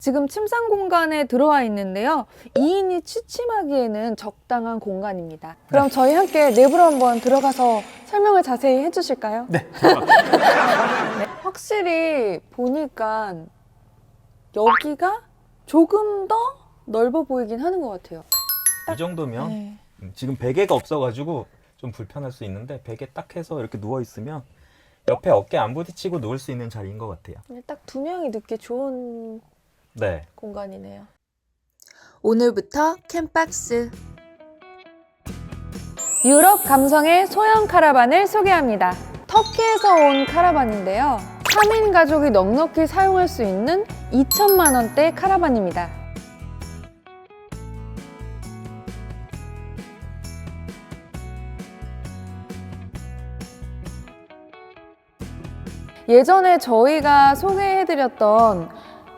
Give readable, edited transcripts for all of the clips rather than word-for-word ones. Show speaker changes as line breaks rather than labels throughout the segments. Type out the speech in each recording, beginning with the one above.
지금 침상 공간에 들어와 있는데요. 2인이 취침하기에는 적당한 공간입니다. 그럼 저희 함께 내부로 한번 들어가서 설명을 자세히 해주실까요?
네.
네. 확실히 보니까 여기가 조금 더 넓어 보이긴 하는 것 같아요.
이 정도면
네.
지금 베개가 없어가지고 좀 불편할 수 있는데 베개 딱 해서 이렇게 누워 있으면 옆에 어깨 안 부딪히고 누울 수 있는 자리인 것 같아요.
딱 두 명이 눕기 좋은
네.
공간이네요.
오늘부터 캠박스.
유럽 감성의 소형 카라반을 소개합니다. 터키에서 온 카라반인데요. 3인 가족이 넉넉히 사용할 수 있는 2천만 원대 카라반입니다. 예전에 저희가 소개해드렸던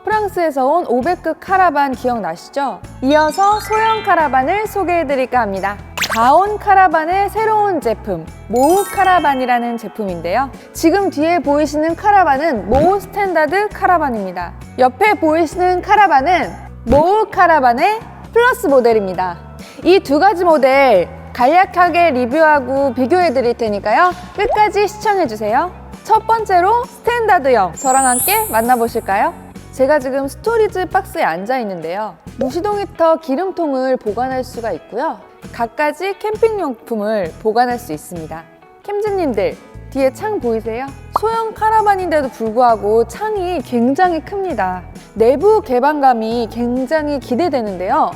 프랑스에서 온 500급 카라반 기억나시죠? 이어서 소형 카라반을 소개해드릴까 합니다. 가온 카라반의 새로운 제품, 모우 카라반이라는 제품인데요. 지금 뒤에 보이시는 카라반은 모우 스탠다드 카라반입니다. 옆에 보이시는 카라반은 모우 카라반의 플러스 모델입니다. 이 두 가지 모델 간략하게 리뷰하고 비교해 드릴 테니까요. 끝까지 시청해 주세요. 첫 번째로 스탠다드형, 저랑 함께 만나보실까요? 제가 지금 스토리지 박스에 앉아 있는데요. 무시동 히터 기름통을 보관할 수가 있고요. 갖가지 캠핑용품을 보관할 수 있습니다. 캠즈님들, 뒤에 창 보이세요? 소형 카라반인데도 불구하고 창이 굉장히 큽니다. 내부 개방감이 굉장히 기대되는데요.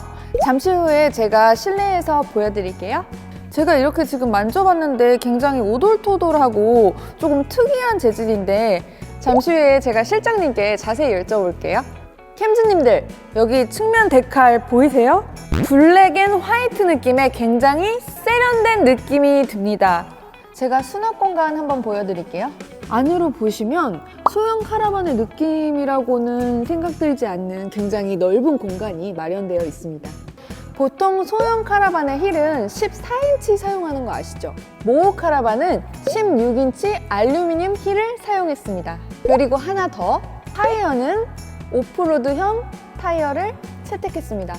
잠시 후에 제가 실내에서 보여드릴게요. 제가 이렇게 지금 만져봤는데 굉장히 오돌토돌하고 조금 특이한 재질인데 잠시 후에 제가 실장님께 자세히 여쭤볼게요. 캠즈님들, 여기 측면 데칼 보이세요? 블랙 앤 화이트 느낌의 굉장히 세련된 느낌이 듭니다. 제가 수납 공간 한번 보여드릴게요. 안으로 보시면 소형 카라반의 느낌이라고는 생각들지 않는 굉장히 넓은 공간이 마련되어 있습니다. 보통 소형 카라반의 힐은 14인치 사용하는 거 아시죠? 모우 카라반은 16인치 알루미늄 힐을 사용했습니다. 그리고 하나 더, 타이어는 오프로드형 타이어를 채택했습니다.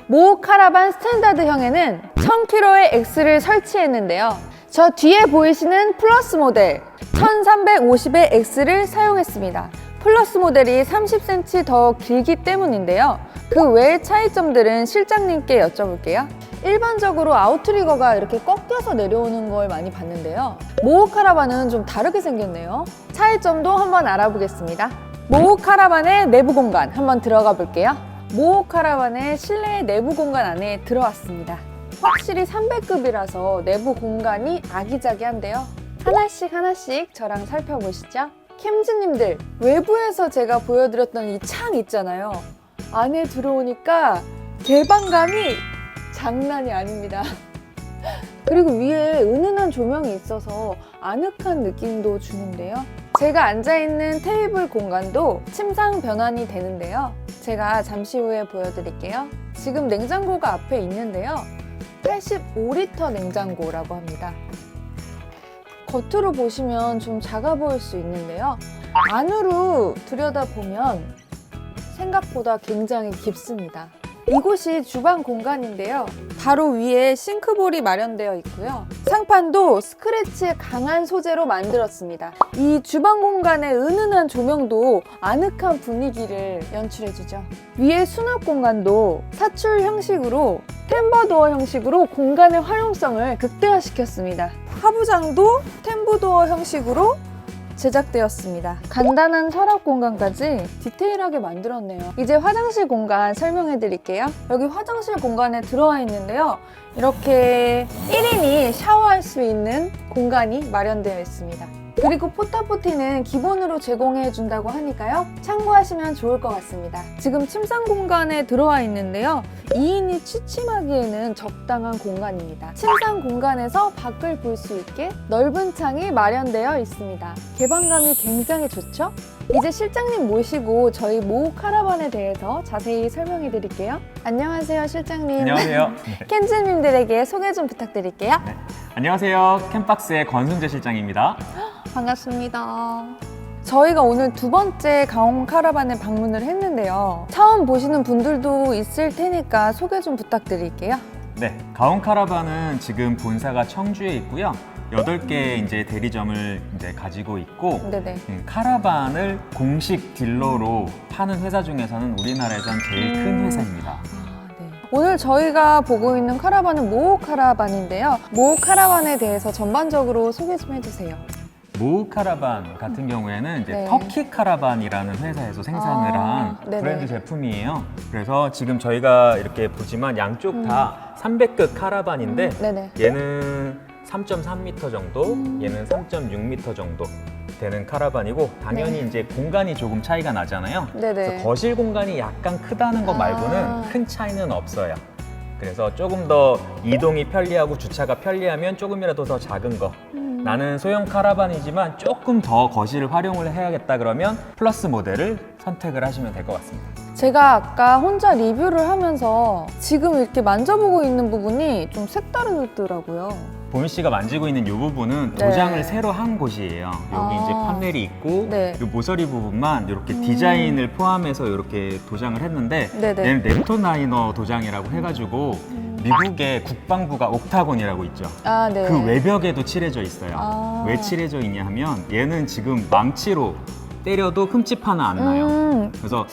모우 카라반 스탠다드형에는 1000kg의 X를 설치했는데요. 저 뒤에 보이시는 플러스 모델 1350의 X를 사용했습니다. 플러스 모델이 30cm 더 길기 때문인데요. 그 외의 차이점들은 실장님께 여쭤볼게요. 일반적으로 아웃트리거가 이렇게 꺾여서 내려오는 걸 많이 봤는데요. 모우 카라반은 좀 다르게 생겼네요. 차이점도 한번 알아보겠습니다. 모우 카라반의 내부 공간 한번 들어가 볼게요. 모우 카라반의 실내 내부 공간 안에 들어왔습니다. 확실히 300급이라서 내부 공간이 아기자기한데요. 하나씩 저랑 살펴보시죠. 캠즈님들, 외부에서 제가 보여드렸던 이 창 있잖아요. 안에 들어오니까 개방감이 장난이 아닙니다. 그리고 위에 은은한 조명이 있어서 아늑한 느낌도 주는데요. 제가 앉아있는 테이블 공간도 침상 변환이 되는데요. 제가 잠시 후에 보여드릴게요. 지금 냉장고가 앞에 있는데요. 85리터 냉장고라고 합니다. 겉으로 보시면 좀 작아 보일 수 있는데요. 안으로 들여다보면 생각보다 굉장히 깊습니다. 이곳이 주방 공간인데요. 바로 위에 싱크볼이 마련되어 있고요. 상판도 스크래치의 강한 소재로 만들었습니다. 이 주방 공간의 은은한 조명도 아늑한 분위기를 연출해주죠. 위에 수납 공간도 사출 형식으로 템버도어 형식으로 공간의 활용성을 극대화시켰습니다. 하부장도 템버도어 형식으로 제작되었습니다. 간단한 서랍 공간까지 디테일하게 만들었네요. 이제 화장실 공간 설명해 드릴게요. 여기 화장실 공간에 들어와 있는데요. 이렇게 1인이 샤워할 수 있는 공간이 마련되어 있습니다. 그리고 포타포티는 기본으로 제공해 준다고 하니까요. 참고하시면 좋을 것 같습니다. 지금 침상 공간에 들어와 있는데요. 2인이 취침하기에는 적당한 공간입니다. 침상 공간에서 밖을 볼 수 있게 넓은 창이 마련되어 있습니다. 개방감이 굉장히 좋죠? 이제 실장님 모시고 저희 모우 카라반에 대해서 자세히 설명해 드릴게요. 안녕하세요, 실장님.
안녕하세요.
캠즈님들에게 소개 좀 부탁드릴게요.
네. 안녕하세요. 캠박스의 권순재 실장입니다.
반갑습니다. 저희가 오늘 두 번째 가온 카라반에 방문을 했는데요. 처음 보시는 분들도 있을 테니까 소개 좀 부탁드릴게요.
네, 가온 카라반은 지금 본사가 청주에 있고요. 8개 이제 대리점을 이제 가지고 있고
네네.
카라반을 공식 딜러로 파는 회사 중에서는 우리나라에선 제일 큰 회사입니다.
아, 네. 오늘 저희가 보고 있는 카라반은 모호 카라반인데요. 모호 카라반에 대해서 전반적으로 소개 좀 해주세요.
모우 카라반 같은 경우에는 이제
네.
터키 카라반이라는 회사에서 생산을 한
네네.
브랜드 제품이에요. 그래서 지금 저희가 이렇게 보지만 양쪽 다 300급 카라반인데
네네.
얘는 3.3m 정도, 얘는 3.6m 정도 되는 카라반이고 당연히
네.
이제 공간이 조금 차이가 나잖아요.
네네.
그래서 거실 공간이 약간 크다는 것 말고는
아.
큰 차이는 없어요. 그래서 조금 더 이동이 편리하고 주차가 편리하면 조금이라도 더 작은 거. 나는 소형 카라반이지만 조금 더 거실을 활용을 해야겠다 그러면 플러스 모델을 선택을 하시면 될 것 같습니다.
제가 아까 혼자 리뷰를 하면서 지금 이렇게 만져보고 있는 부분이 좀 색다르더라고요.
보미 씨가 만지고 있는 이 부분은
네.
도장을 새로 한 곳이에요. 여기
아.
이제 판넬이 있고
네.
이 모서리 부분만 이렇게 디자인을 포함해서 이렇게 도장을 했는데
네네.
얘는 랩토나이너 도장이라고 해가지고 미국의 국방부가 옥타곤이라고 있죠.
아, 네.
그 외벽에도 칠해져 있어요.
아.
왜 칠해져 있냐 하면 얘는 지금 망치로 때려도 흠집 하나 안 나요. 그래서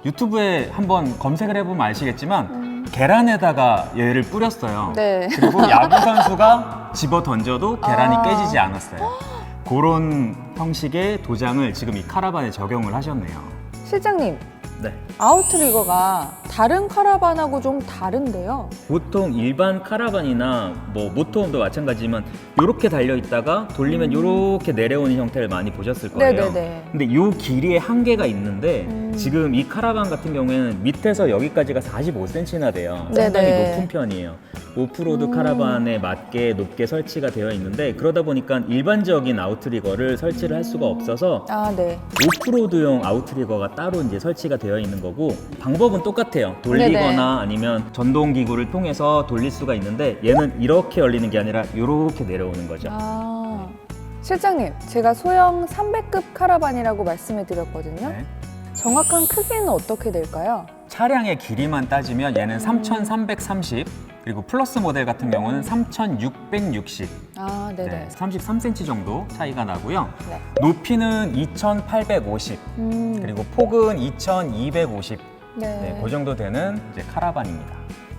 유튜브에 한번 검색을 해보면 아시겠지만 계란에다가 얘를 뿌렸어요.
네.
그리고 야구 선수가 집어 던져도 계란이
아.
깨지지 않았어요. 그런 형식의 도장을 지금 이 카라반에 적용을 하셨네요.
실장님,
네.
아웃트리거가 다른 카라반하고 좀 다른데요.
보통 일반 카라반이나 뭐 모터홈도 마찬가지지만 이렇게 달려 있다가 돌리면 이렇게 내려오는 형태를 많이 보셨을 거예요.
네네네.
근데 이 길이에 한계가 있는데 지금 이 카라반 같은 경우에는 밑에서 여기까지가 45cm나 돼요. 상당히
네네.
높은 편이에요. 오프로드 카라반에 맞게 높게 설치가 되어 있는데 그러다 보니까 일반적인 아웃트리거를 설치를 할 수가 없어서
아, 네.
오프로드용 아웃트리거가 따로 이제 설치가 되어 있는 거고 방법은 똑같아요. 돌리거나
네네.
아니면 전동 기구를 통해서 돌릴 수가 있는데 얘는 이렇게 열리는 게 아니라 이렇게 내려오는 거죠.
아. 실장님, 제가 소형 300급 카라반이라고 말씀해 드렸거든요.
네.
정확한 크기는 어떻게 될까요?
차량의 길이만 따지면 얘는 3,330 그리고 플러스 모델 같은 경우는 3,660
아, 네네.
네, 33cm 정도 차이가 나고요.
네.
높이는 2,850 그리고 폭은 2,250
네.
네, 그 정도 되는 이제 카라반입니다.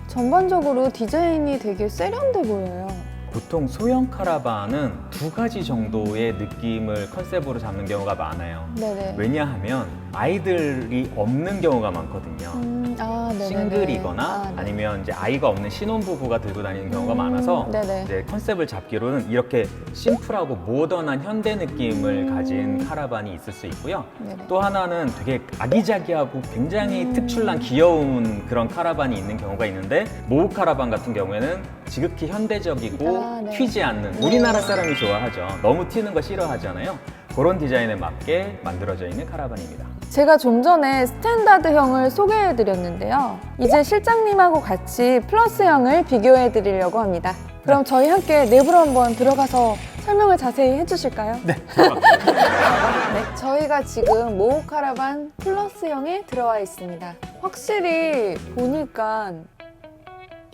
전반적으로 디자인이 되게 세련돼 보여요.
보통 소형 카라반은 두 가지 정도의 느낌을 컨셉으로 잡는 경우가 많아요.
네네.
왜냐하면 아이들이 없는 경우가 많거든요.
아, 네네네.
싱글이거나
아, 네.
아니면 이제 아이가 없는 신혼부부가 들고 다니는 경우가 많아서
네네.
이제 컨셉을 잡기로는 이렇게 심플하고 모던한 현대 느낌을 가진 카라반이 있을 수 있고요.
네네.
또 하나는 되게 아기자기하고 굉장히 특출난 귀여운 그런 카라반이 있는 경우가 있는데 모우 카라반 같은 경우에는 지극히 현대적이고
아, 네.
튀지 않는 우리나라 사람이 좋아하죠. 너무 튀는 거 싫어하잖아요. 그런 디자인에 맞게 만들어져 있는 카라반입니다.
제가 좀 전에 스탠다드형을 소개해 드렸는데요. 이제 실장님하고 같이 플러스형을 비교해 드리려고 합니다. 그럼 저희 함께 내부로 한번 들어가서 설명을 자세히 해주실까요?
네, 들어갑니다.
네, 저희가 지금 모우 카라반 플러스형에 들어와 있습니다. 확실히 보니까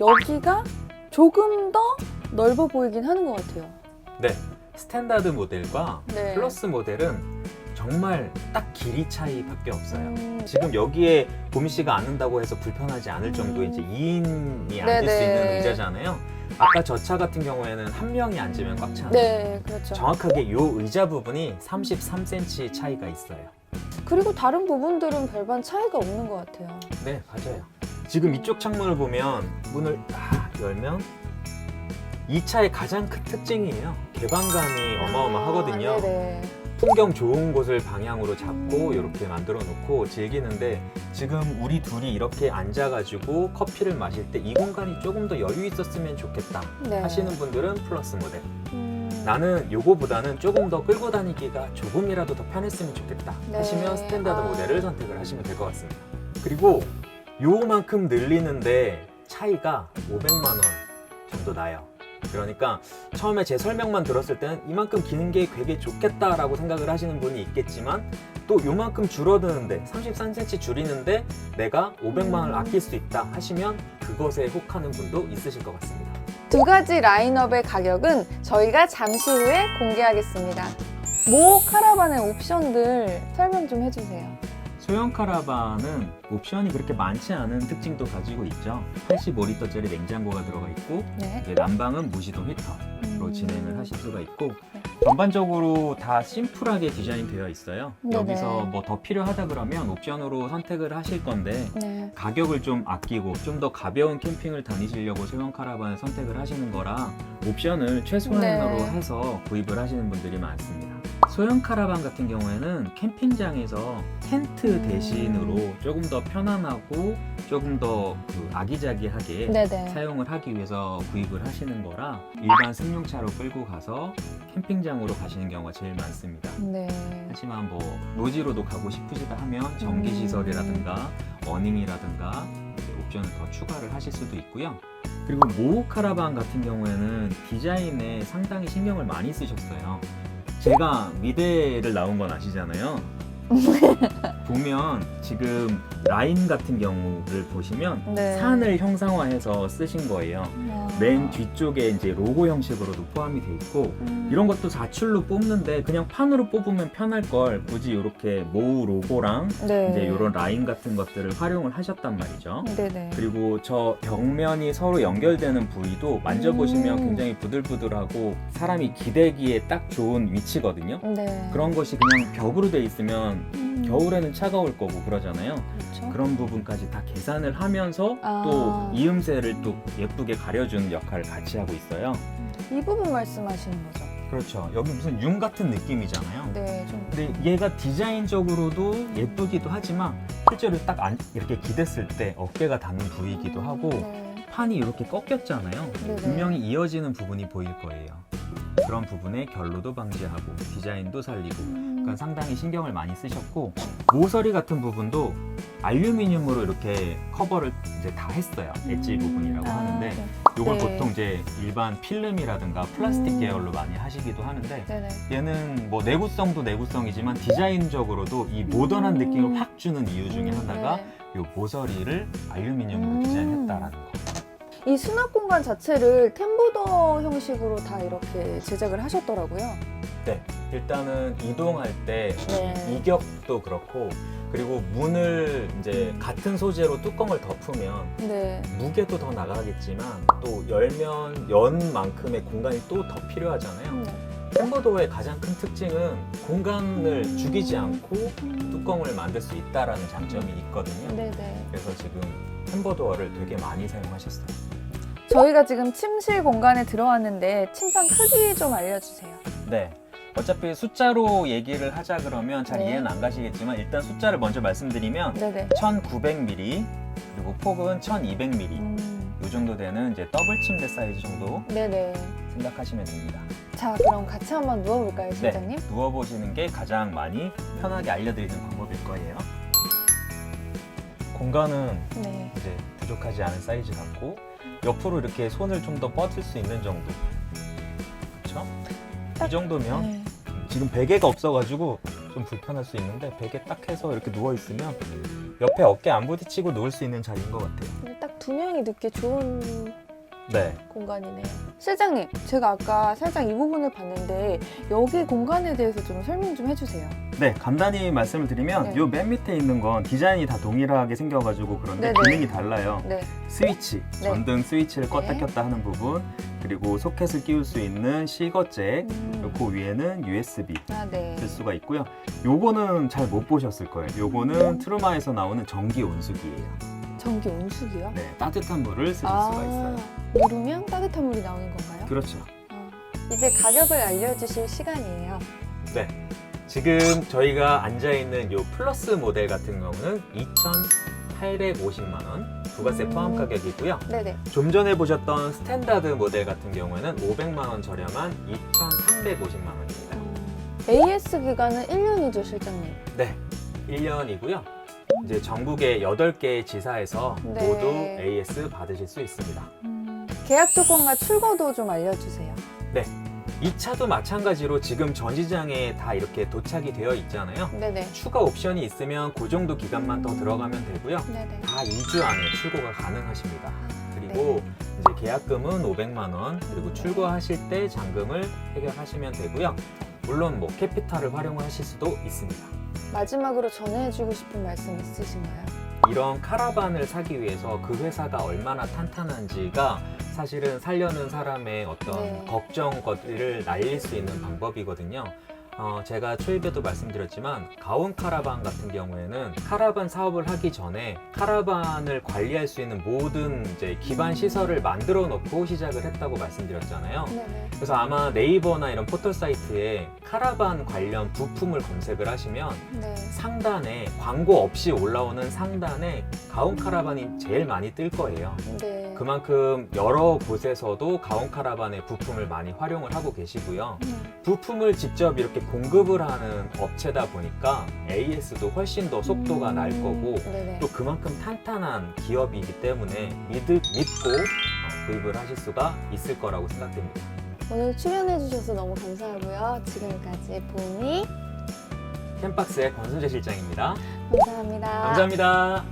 여기가 조금 더 넓어 보이긴 하는 것 같아요.
네, 스탠다드 모델과
네.
플러스 모델은 정말 딱 길이 차이밖에 없어요. 지금 여기에 보미 씨가 앉는다고 해서 불편하지 않을 정도의 이제 2인이 앉을 수
네네.
있는 의자잖아요. 아까 저 차 같은 경우에는 한 명이 앉으면 꽉 차요.
네, 그렇죠.
정확하게 이 의자 부분이 33cm 차이가 있어요.
그리고 다른 부분들은 별반 차이가 없는 것 같아요.
네, 맞아요. 지금 이쪽 창문을 보면 문을 딱 열면 이 차의 가장 큰 특징이에요. 개방감이 어마어마하거든요.
아, 네네.
풍경 좋은 곳을 방향으로 잡고 이렇게 만들어 놓고 즐기는데 지금 우리 둘이 이렇게 앉아가지고 커피를 마실 때 이 공간이 조금 더 여유 있었으면 좋겠다
네.
하시는 분들은 플러스 모델. 나는 요거보다는 조금 더 끌고 다니기가 조금이라도 더 편했으면 좋겠다
네.
하시면 스탠다드
아.
모델을 선택을 하시면 될 것 같습니다. 그리고 요만큼 늘리는데 차이가 500만 원 정도 나요. 그러니까 처음에 제 설명만 들었을 때는 이만큼 기는 게 되게 좋겠다라고 생각을 하시는 분이 있겠지만 또 요만큼 줄어드는데 33cm 줄이는데 내가 500만 원을 아낄 수 있다 하시면 그것에 혹하는 분도 있으실 것 같습니다.
두 가지 라인업의 가격은 저희가 잠시 후에 공개하겠습니다. 모 카라반의 옵션들 설명 좀 해주세요.
소형 카라반은 옵션이 그렇게 많지 않은 특징도 가지고 있죠. 85리터짜리 냉장고가 들어가 있고
네.
이제 난방은 무시동 히터로 진행을 하실 수가 있고
네.
전반적으로 다 심플하게 디자인되어 있어요.
네네.
여기서 뭐 더 필요하다 그러면 옵션으로 선택을 하실 건데
네.
가격을 좀 아끼고 좀 더 가벼운 캠핑을 다니시려고 소형 카라반을 선택을 하시는 거라 옵션을 최소한으로
네.
해서 구입을 하시는 분들이 많습니다. 소형 카라반 같은 경우에는 캠핑장에서 텐트 대신으로 조금 더 편안하고 조금 더 그 아기자기하게
네네.
사용을 하기 위해서 구입을 하시는 거라 일반 승용차로 끌고 가서 캠핑장으로 가시는 경우가 제일 많습니다.
네.
하지만 뭐 노지로도 가고 싶으시다 하면 전기 시설이라든가 어닝이라든가 옵션을 더 추가를 하실 수도 있고요. 그리고 모 카라반 같은 경우에는 디자인에 상당히 신경을 많이 쓰셨어요. 제가 미대를 나온 건 아시잖아요. 보면 지금 라인 같은 경우를 보시면
네.
산을 형상화해서 쓰신 거예요.
아.
맨 뒤쪽에 이제 로고 형식으로도 포함이 돼 있고 이런 것도 자출로 뽑는데 그냥 판으로 뽑으면 편할 걸 굳이 이렇게 모 로고랑
네.
이제 이런 라인 같은 것들을 활용을 하셨단 말이죠.
네네.
그리고 저 벽면이 서로 연결되는 부위도 만져보시면 굉장히 부들부들하고 사람이 기대기에 딱 좋은 위치거든요.
네.
그런 것이 그냥 벽으로 돼 있으면
음.
겨울에는 차가울 거고 그러잖아요.
그렇죠.
그런 부분까지 다 계산을 하면서
아.
또 이음새를 또 예쁘게 가려주는 역할을 같이 하고 있어요.
이 부분 말씀하시는 거죠?
그렇죠. 여기 무슨 융 같은 느낌이잖아요.
네. 좀.
근데 얘가 디자인적으로도 예쁘기도 하지만 실제로 딱 이렇게 기댔을 때 어깨가 닿는 부위이기도 하고
네.
판이 이렇게 꺾였잖아요.
네네.
분명히 이어지는 부분이 보일 거예요. 그런 부분에 결로도 방지하고 디자인도 살리고 그러니까 상당히 신경을 많이 쓰셨고 모서리 같은 부분도 알루미늄으로 이렇게 커버를 이제 다 했어요. 엣지 부분이라고 하는데
네.
이걸
네.
보통 이제 일반 필름이라든가 플라스틱 계열로 많이 하시기도 하는데
네네.
얘는 뭐 내구성도 내구성이지만 디자인적으로도 이 모던한 느낌을 확 주는 이유 중에 하나가
네.
이 모서리를 알루미늄으로 디자인했다라는 거.
이 수납 공간 자체를 템보더 형식으로 다 이렇게 제작을 하셨더라고요.
네, 일단은 이동할 때
네.
이격도 그렇고 그리고 문을 이제 같은 소재로 뚜껑을 덮으면
네.
무게도 더 나가겠지만 또 열면 연 만큼의 공간이 또 더 필요하잖아요. 템보더의 가장 큰 특징은 공간을 죽이지 않고 뚜껑을 만들 수 있다라는 장점이 있거든요.
네네.
그래서 지금 템보더를 되게 많이 사용하셨어요.
저희가 지금 침실 공간에 들어왔는데 침상 크기 좀 알려주세요.
네. 어차피 숫자로 얘기를 하자 그러면 잘
네.
이해는 안 가시겠지만 일단 숫자를 먼저 말씀드리면
네네.
1900mm 그리고 폭은 1200mm 이 정도 되는 이제 더블 침대 사이즈 정도
네네.
생각하시면 됩니다.
자, 그럼 같이 한번 누워볼까요, 실장님?
네, 누워보시는 게 가장 많이 편하게 알려드리는 방법일 거예요. 공간은
네.
이제 부족하지 않은 사이즈 같고 옆으로 이렇게 손을 좀 더 뻗을 수 있는 정도. 그렇죠? 이 정도면
네.
지금 베개가 없어가지고 좀 불편할 수 있는데 베개 딱 해서 이렇게 누워 있으면 옆에 어깨 안 부딪히고 누울 수 있는 자리인 것 같아요.
근데 딱 두 명이 눕기 좋은
네.
공간이네요. 실장님, 제가 아까 살짝 이 부분을 봤는데 여기 공간에 대해서 좀 설명 좀 해주세요.
네, 간단히 말씀을 드리면
네.
요 맨 밑에 있는 건 디자인이 다 동일하게 생겨가지고 그런데
네네.
기능이 달라요.
네.
스위치,
네.
전등 스위치를 껐다
네.
켰다 하는 부분, 그리고 소켓을 끼울 수 있는 시거잭, 그리고 그 위에는 USB
아, 네.
쓸 수가 있고요. 요거는 잘 못 보셨을 거예요. 요거는 트루마에서 나오는 전기 온수기예요.
전기 온수기요?
네, 따뜻한 물을 쓰실 수가 있어요.
누르면 따뜻한 물이 나오는 건가요?
그렇죠.
이제 가격을 알려주실 시간이에요.
네. 지금 저희가 앉아있는 요 플러스 모델 같은 경우는 2,850만 원 부가세 포함 가격이고요.
네네.
좀 전에 보셨던 스탠다드 모델 같은 경우에는 500만 원 저렴한 2,350만 원입니다.
AS 기간은 1년이죠, 실장님?
네, 1년이고요. 이제 전국의 8개의 지사에서
네.
모두 AS 받으실 수 있습니다.
계약 조건과 출고도 좀 알려주세요.
네. 이 차도 마찬가지로 지금 전시장에 다 이렇게 도착이 되어 있잖아요.
네네.
추가 옵션이 있으면 그 정도 기간만 더 들어가면 되고요.
네네.
다 2주 안에 출고가 가능하십니다.
아,
그리고 이제 계약금은 500만 원, 그리고 출고하실 때 잔금을 해결하시면 되고요. 물론 뭐 캐피탈을 활용하실 수도 있습니다.
마지막으로 전해주고 싶은 말씀 있으신가요?
이런 카라반을 사기 위해서 그 회사가 얼마나 탄탄한지가 사실은 살려는 사람의 어떤
네.
걱정거리를 날릴 수 있는 방법이거든요. 제가 초입에도 말씀드렸지만 가온 카라반 같은 경우에는 카라반 사업을 하기 전에 카라반을 관리할 수 있는 모든 이제 기반 시설을 만들어 놓고 시작을 했다고 말씀드렸잖아요.
네네.
그래서 아마 네이버나 이런 포털 사이트에 카라반 관련 부품을 검색을 하시면
네.
상단에 광고 없이 올라오는 상단에 가온 카라반이 제일 많이 뜰 거예요.
네.
그만큼 여러 곳에서도 가온 카라반의 부품을 많이 활용을 하고 계시고요. 부품을 직접 이렇게 공급을 하는 업체다 보니까 AS도 훨씬 더 속도가 날 거고
네네.
또 그만큼 탄탄한 기업이기 때문에 믿고 구입을 하실 수가 있을 거라고 생각됩니다.
오늘 출연해주셔서 너무 감사하고요. 지금까지 보니
캠박스의 권순재 실장입니다.
감사합니다.
감사합니다.